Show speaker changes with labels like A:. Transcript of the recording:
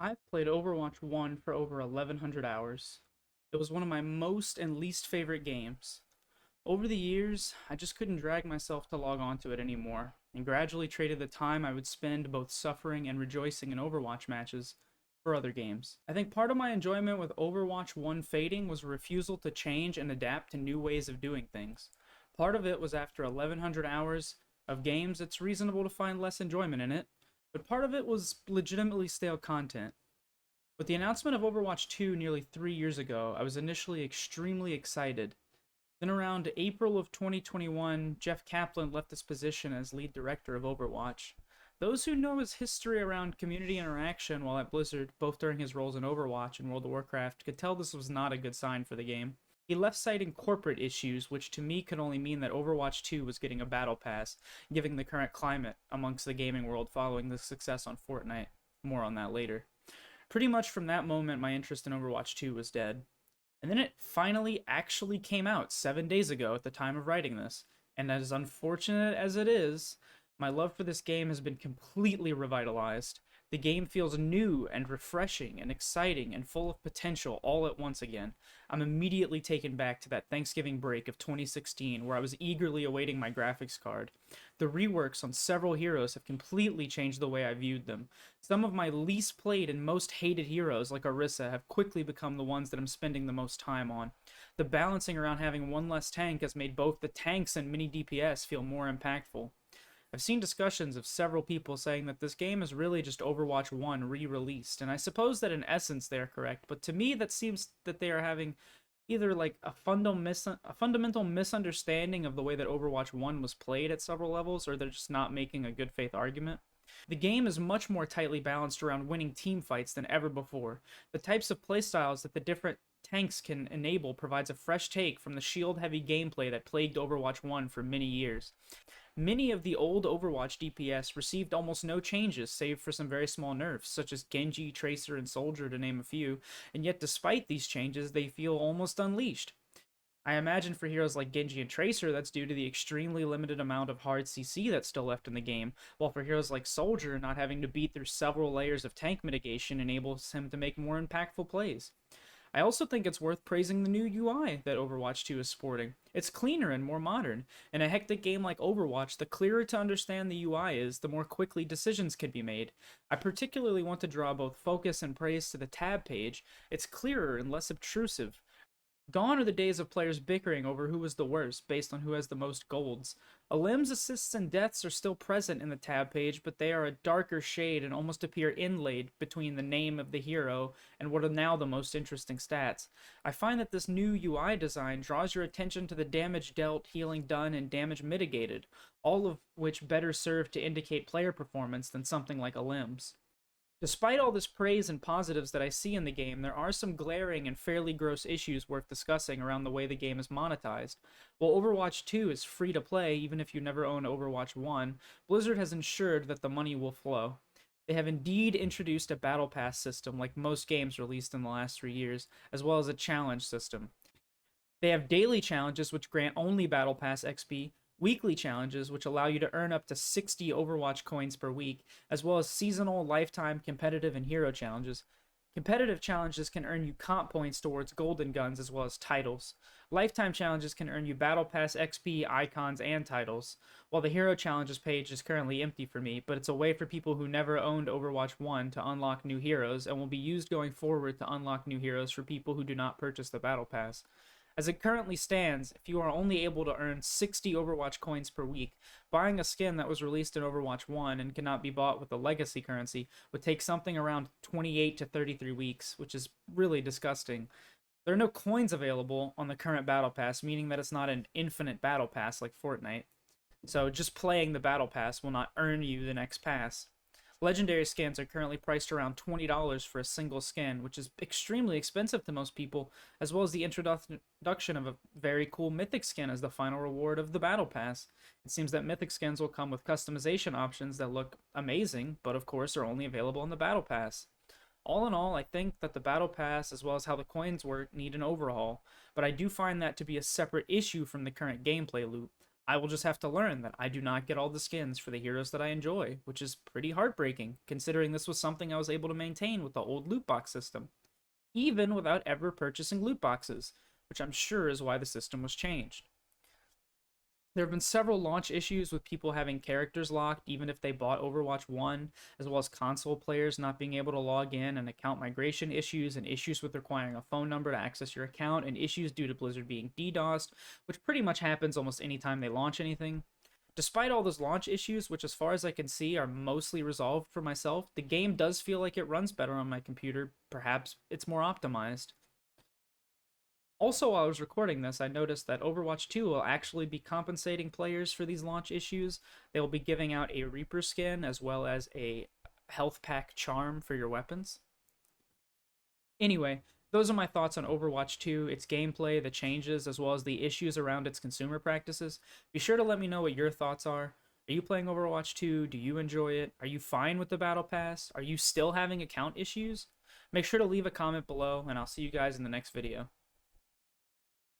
A: I've played Overwatch 1 for over 1100 hours. It was one of my most and least favorite games. Over the years, I just couldn't drag myself to log onto it anymore, and gradually traded the time I would spend both suffering and rejoicing in Overwatch matches for other games. I think part of my enjoyment with Overwatch 1 fading was a refusal to change and adapt to new ways of doing things. Part of it was after 1100 hours of games, it's reasonable to find less enjoyment in it, but part of it was legitimately stale content. With the announcement of Overwatch 2 nearly 3 years ago, I was initially extremely excited. Then around April of 2021, Jeff Kaplan left his position as lead director of Overwatch. Those who know his history around community interaction while at Blizzard, both during his roles in Overwatch and World of Warcraft, could tell this was not a good sign for the game. He left citing corporate issues, which to me could only mean that Overwatch 2 was getting a battle pass, given the current climate amongst the gaming world following the success on Fortnite. More on that later. Pretty much from that moment, my interest in Overwatch 2 was dead. And then it finally actually came out 7 days ago at the time of writing this. And as unfortunate as it is, my love for this game has been completely revitalized. The game feels new and refreshing and exciting and full of potential all at once again. I'm immediately taken back to that Thanksgiving break of 2016 where I was eagerly awaiting my graphics card. The reworks on several heroes have completely changed the way I viewed them. Some of my least played and most hated heroes, like Orisa, have quickly become the ones that I'm spending the most time on. The balancing around having one less tank has made both the tanks and mini DPS feel more impactful. I've seen discussions of several people saying that this game is really just Overwatch 1 re-released, and I suppose that in essence they are correct, but to me that seems that they are having either like a fundamental misunderstanding of the way that Overwatch 1 was played at several levels, or they're just not making a good faith argument. The game is much more tightly balanced around winning team fights than ever before. The types of playstyles that the different tanks can enable provides a fresh take from the shield-heavy gameplay that plagued Overwatch 1 for many years. Many of the old Overwatch DPS received almost no changes, save for some very small nerfs, such as Genji, Tracer, and Soldier to name a few, and yet despite these changes, they feel almost unleashed. I imagine for heroes like Genji and Tracer, that's due to the extremely limited amount of hard CC that's still left in the game, while for heroes like Soldier, not having to beat through several layers of tank mitigation enables him to make more impactful plays. I also think it's worth praising the new UI that Overwatch 2 is sporting. It's cleaner and more modern. In a hectic game like Overwatch, the clearer to understand the UI is, the more quickly decisions can be made. I particularly want to draw both focus and praise to the tab page. It's clearer and less obtrusive. Gone are the days of players bickering over who was the worst based on who has the most golds. Alim's assists and deaths are still present in the tab page, but they are a darker shade and almost appear inlaid between the name of the hero and what are now the most interesting stats. I find that this new UI design draws your attention to the damage dealt, healing done, and damage mitigated, all of which better serve to indicate player performance than something like Alim's. Despite all this praise and positives that I see in the game, there are some glaring and fairly gross issues worth discussing around the way the game is monetized. While Overwatch 2 is free to play even if you never own Overwatch 1, Blizzard has ensured that the money will flow. They have indeed introduced a battle pass system like most games released in the last 3 years, as well as a challenge system. They have daily challenges which grant only battle pass XP, weekly challenges, which allow you to earn up to 60 Overwatch coins per week, as well as seasonal, lifetime, competitive, and hero challenges. Competitive challenges can earn you comp points towards golden guns as well as titles. Lifetime challenges can earn you Battle Pass XP, icons, and titles. While the hero challenges page is currently empty for me, but it's a way for people who never owned Overwatch 1 to unlock new heroes and will be used going forward to unlock new heroes for people who do not purchase the Battle Pass. As it currently stands, if you are only able to earn 60 Overwatch coins per week, buying a skin that was released in Overwatch 1 and cannot be bought with the legacy currency would take something around 28 to 33 weeks, which is really disgusting. There are no coins available on the current Battle Pass, meaning that it's not an infinite Battle Pass like Fortnite. So just playing the Battle Pass will not earn you the next pass. Legendary skins are currently priced around $20 for a single skin, which is extremely expensive to most people, as well as the introduction of a very cool Mythic skin as the final reward of the Battle Pass. It seems that Mythic skins will come with customization options that look amazing, but of course are only available in the Battle Pass. All in all, I think that the Battle Pass, as well as how the coins work, need an overhaul, but I do find that to be a separate issue from the current gameplay loop. I will just have to learn that I do not get all the skins for the heroes that I enjoy, which is pretty heartbreaking, considering this was something I was able to maintain with the old loot box system, even without ever purchasing loot boxes, which I'm sure is why the system was changed. There have been several launch issues with people having characters locked even if they bought Overwatch 1, as well as console players not being able to log in, and account migration issues, and issues with requiring a phone number to access your account, and issues due to Blizzard being DDoSed, which pretty much happens almost anytime they launch anything. Despite all those launch issues, which as far as I can see are mostly resolved for myself, the game does feel like it runs better on my computer. Perhaps it's more optimized. Also, while I was recording this, I noticed that Overwatch 2 will actually be compensating players for these launch issues. They will be giving out a Reaper skin as well as a health pack charm for your weapons. Anyway, those are my thoughts on Overwatch 2, its gameplay, the changes, as well as the issues around its consumer practices. Be sure to let me know what your thoughts are. Are you playing Overwatch 2? Do you enjoy it? Are you fine with the Battle Pass? Are you still having account issues? Make sure to leave a comment below, and I'll see you guys in the next video.